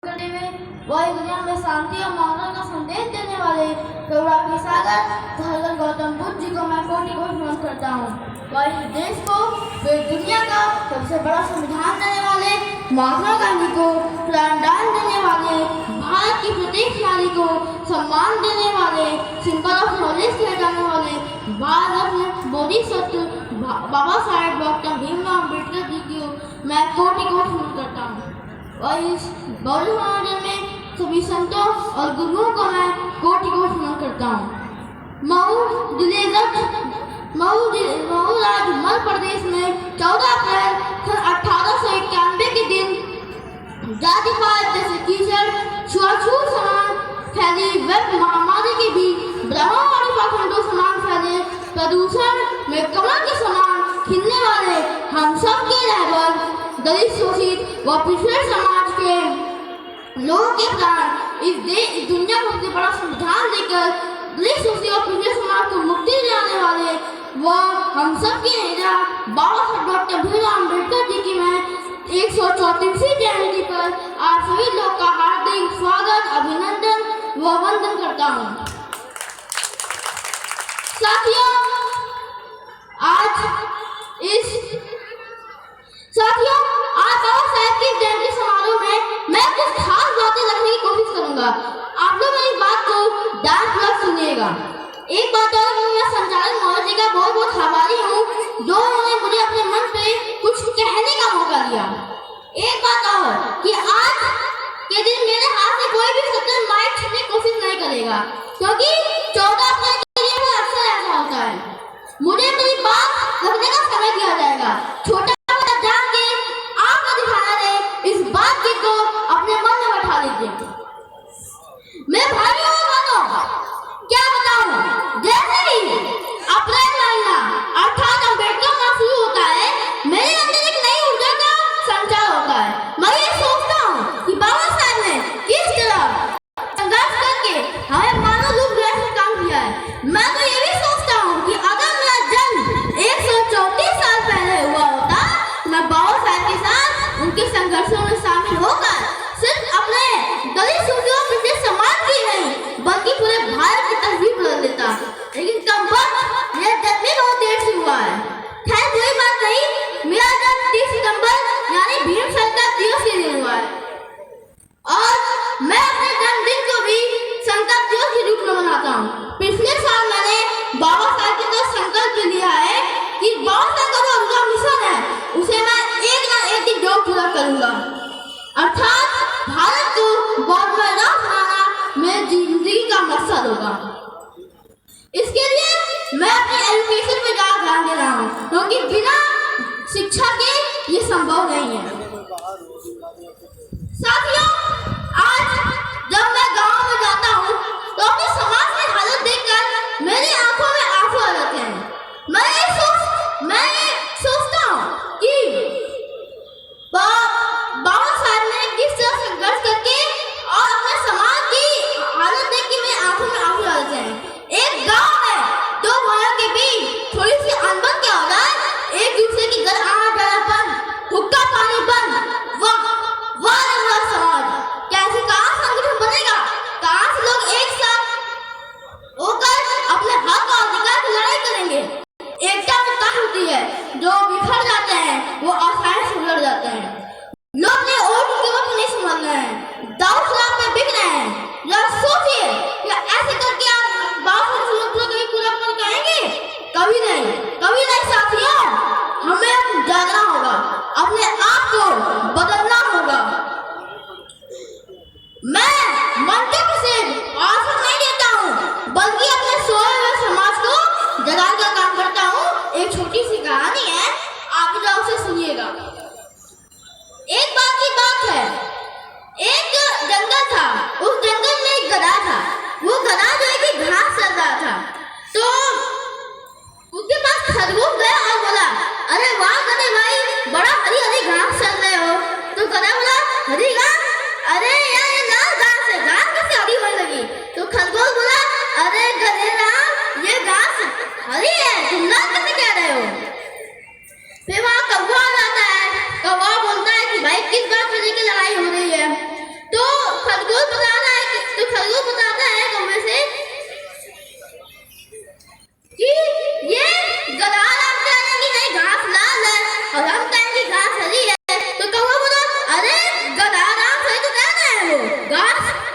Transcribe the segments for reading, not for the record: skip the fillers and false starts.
करते हुए वही दुनिया में शांति और मानवता का संदेश देने वाले करुणा के सागर भगवान गौतम बुद्ध जी को मैं कोटि कोटि नमन करता हूँ। वही देश को फिर दुनिया का सबसे बड़ा संविधान देने वाले महात्मा गांधी को प्राणदान देने वाले भारत की प्रत्येक नारी को सम्मान देने वाले सिंबल ऑफ नॉलेज किए जाने वाले भारत रत्न बोधिसत्व बाबा साहेब डॉक्टर भीमराव अम्बेडकर जी को मैं कोटि कोटि नमन करता हूँ। और इस बौद्ध समाज में सभी संतों और गुरुओं को मैं कोटि कोटि नमन करता हूँ। मऊ राज्य मध्य प्रदेश में 14 अप्रैल सन 1891 के दिन जातिवाद जैसे कीचड़ छुआछूत समान फैली वेब महामारी के बीच ब्रह्मांड पाखंडों समान फैले प्रदूषण में कमल के समान खिलने वाले हम सब के रहबर दलित शोषित व पिछड़े समाज के लोगों के प्राण इस दुनिया को सबसे बड़ा संविधान देकर दलित शोषित और पिछड़े समाज को मुक्ति दिलाने वाले व हम सब के नेता बाबा साहेब डॉक्टर भीमराव अम्बेडकर जी की मैं 134वीं जयंती पर आप सभी लोग का हार्दिक स्वागत अभिनंदन व वंदन करता हूँ। साथियों आज बाबा साहेब की जयंती समारोह में मैं कुछ खास बातें रखने की कोशिश करूंगा। आप लोग मेरी बात को ध्यान पूर्वक सुनिएगा। एक बात और मैं संचालक महोदय जी का बहुत बहुत आभारी हूँ जो उन्होंने मुझे अपने मन पे कुछ कहने का मौका दिया। एक बात और कि आज के दिन मेरे हाथ से कोई भी शब्द माइक छीनने की कोशिश नहीं करेगा क्योंकि 14 अप्रैल के लिए अक्सर ऐसा होता है। मुझे मेरी बात रखने का समय दिया जाएगा। छोटा जान के आपको दिखाना है इस बात को अपने मन में बैठा लीजिए। मैं भाइयों क्या बताऊं, जैसे ही अप्रैल महीना अर्थात अम्बेडकर माह शुरू होता है मेरे अंदर एक नई ऊर्जा का संचार होता है। मैं ये सोचता हूँ कि बाबा साहब ने किस तरह संघर्ष करके हमें मानव रूप देने का काम किया है। मैं तो ये भी सोचता हूँ कि अगर मेरा जन्म 134 साल पहले हुआ होता तो मैं बाबा साहब के साथ उनके संघर्षों में शामिल होकर सिर्फ अपने दलित शोषितों पिछड़े समाज की नहीं बल्कि पूरे भारत की तस्वीर बदल देता। लेकिन कम वक्त मेरा जन्म बहुत देर से हुआ है। खैर कोई बात नहीं, मेरा जन्म 30 सितंबर यानी भीम सरकार दिवस के दिन हुआ है और मैं अपने जन्मदिन को भी संकल्प दिवस के रूप में मनाता हूँ। पिछले साल मैंने बाबा साहब की तरफ संकल्प लिया है कि बाबा साहब का जो उनका मिशन है उसे मैं एक ना एक दिन जरूर पूरा करूंगा, अर्थात भारत को गौरवमय राष्ट्र बनाना मेरी जिंदगी का मकसद होगा। इसके लिए मैं अपने एजुकेशन पे ज़्यादा ध्यान दे रहा हूँ क्योंकि बिना शिक्षा के ये संभव नहीं है। साथियों आज जब मैं गांव में जाता हूँ तो अपने समाज की हालत देखकर मेरी आंखों में आंसू आ जाते हैं। मैं ये सोचता हूँ कि बाबा साहब ने किस तरह संघर्ष करके और अपने समाज की हालत देख के मेरी आंखों में आंसू आ जाते हैं। एक गांव है दो भाइयों के बीच थोड़ी सी अनबन क्या होता है, एक दूसरे की घर आना जाना बंद, हुक्का पानी बंद, वाह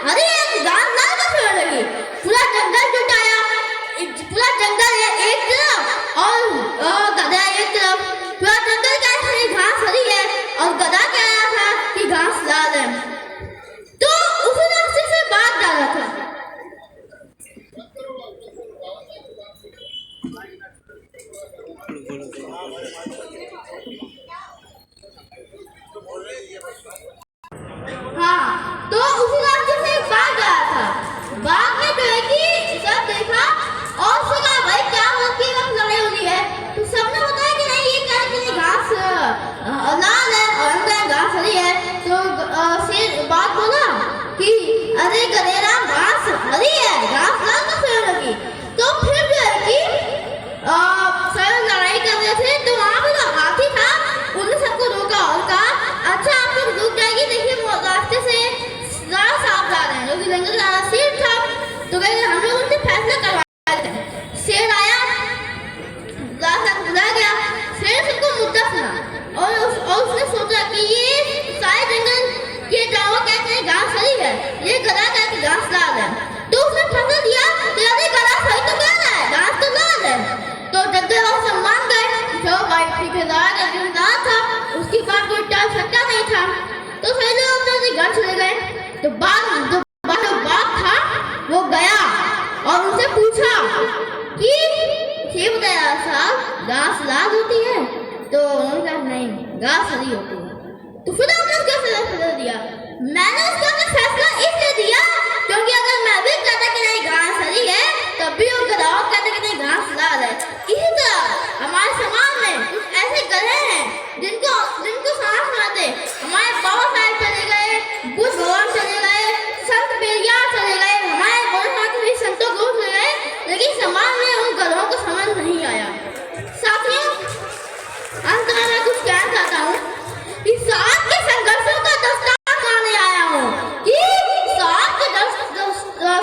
हरी है, घास लाल कब होने लगी? पूरा जंगल जुटाया, पूरा जंगल है एक तरफ और गधा एक तरफ। पूरा जंगल कह रहा था घास हरी है और गधा कह रहा था कि घास लाल है। तो उसी रास्ते से भाग जा रहा था। हाँ, तो उसी रास्ते से भाग गया था। बाग में जो है कि सब देखा और उसने कहा भाई क्या होती है, हम लड़ाई हो रही है। तो सबने बताया कि नहीं ये कह रहे घास लाल है और हम कहें घास हरी है। तो शेर बात बोला कि अरे गधेरा घास हरी है, घास लाल कब से होने लगी? तो फिर जो है कि सब लड़ाई कर रहे थे। तो वहाँ पे जो हाथी था उन्होंने सबको रोका और कहा अच्छा आप लोग रुक जाएगी, देखिए रास्ते से सांप जा रहे हैं। जो कि जंगल का शेर था तो कहे हम लोग उनसे फैसला करवा लेते हैं। शेर आया, रास्ता खुला गया, शेर सबको मुद्दा सुना और उसने सोचा कि ये सारे जंगल के जानवर कहते हैं घास हरी है, ये गधा कहते हैं घास लाल है। तो उसने फैसला दिया कि अरे गधा सही तो कह रहा है, घास तो लाल है। तो जंगल वाले सब मान गए। जो वाइट ठेकेदार था उसकी बात कोई टाल सकता नहीं था। तो सही लोग अपने घर चले गए। तो बाग था वो गया और उनसे पूछा कि ये बताया साहब घास लाल होती है? तो उन्होंने कहा नहीं घास हरी होती है। तो फिर हमने उसका फैसला दिया। मैंने उसका फैसला इसलिए दिया क्योंकि अगर मैं भी कहता कि नहीं घास हरी है तब भी वो गधा कहता कि नहीं घास लाल है। इसी तरह हमारे समाज में कुछ ऐसे गधे हैं जिनको सांस मारते। हमारे बाबा साहब चले गए, बुद्ध भगवान चले गए, संत पेरियार चले गए, हमारे बड़े साथी संतों को चले गए, लेकिन समाज में उन गधों को समझ नहीं आया। साथियों अंत में मैं कुछ कहना चाहता हूँ कि साथ के संघर्षों का दस्तार सुनाने आया हूँ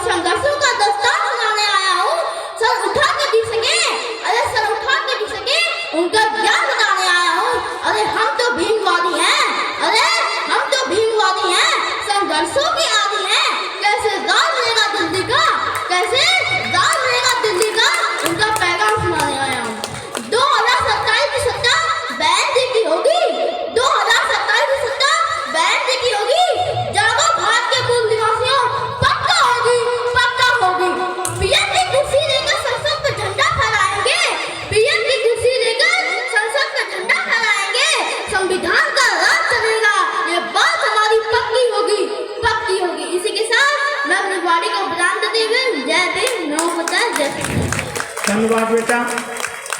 संघर्षों का दस्तार सुनाने आया हूँ। सर उठा के जी सके, अरे सर उठा के जी सके उनका ज्ञान बताने आया हूँ। अरे हम तो भीमवादी हैं, अरे हम तो भीमवादी हैं, संघर्षों के आदि हैं। कैसे दाल मिलेगा दिल्ली का, कैसे दाल मिलेगा दिल्ली का, उनका पैगाम सुनाने आया हूँ। 2027 की सत्ता बहन जी की होगी, 2027 की सत्ता बहन जी की होगी। जागो भारत के मूल निवासियों, पक्का होगी, पक्का होगी। पीएम की कुर्सी लेकर संसद में झंडा फहराएंगे, पीएम की कुर्सी लेकर संसद में झंडा फहराएंगे। संविधान का राज चलेगा, ये बात हमारी पक्की होगी, पक्की होगी। इसी के साथ मैं अपनी वाणी को विराम देते हुए जय भीम, नमो बुद्धाय, जय श्री कृष्ण। धन्यवाद बेटा।